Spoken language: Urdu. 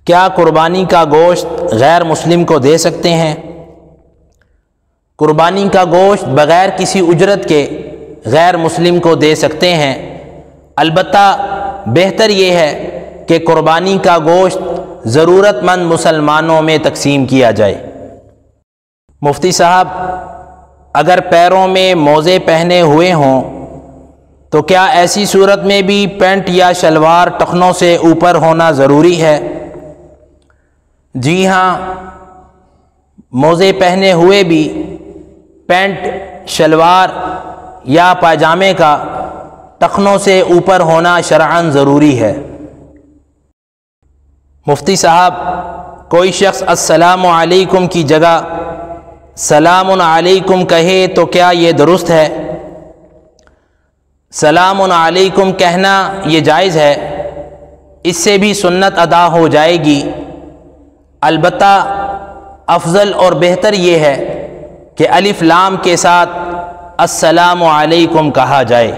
کیا قربانی کا گوشت غیر مسلم کو دے سکتے ہیں؟ قربانی کا گوشت بغیر کسی اجرت کے غیر مسلم کو دے سکتے ہیں، البتہ بہتر یہ ہے کہ قربانی کا گوشت ضرورت مند مسلمانوں میں تقسیم کیا جائے۔ مفتی صاحب، اگر پیروں میں موزے پہنے ہوئے ہوں تو کیا ایسی صورت میں بھی پینٹ یا شلوار ٹخنوں سے اوپر ہونا ضروری ہے؟ جی ہاں، موزے پہنے ہوئے بھی پینٹ، شلوار یا پاجامے کا ٹخنوں سے اوپر ہونا شرعاً ضروری ہے۔ مفتی صاحب، کوئی شخص السلام علیکم کی جگہ سلام علیکم کہے تو کیا یہ درست ہے؟ سلام علیکم کہنا یہ جائز ہے، اس سے بھی سنت ادا ہو جائے گی، البتہ افضل اور بہتر یہ ہے کہ الف لام کے ساتھ السلام علیکم کہا جائے۔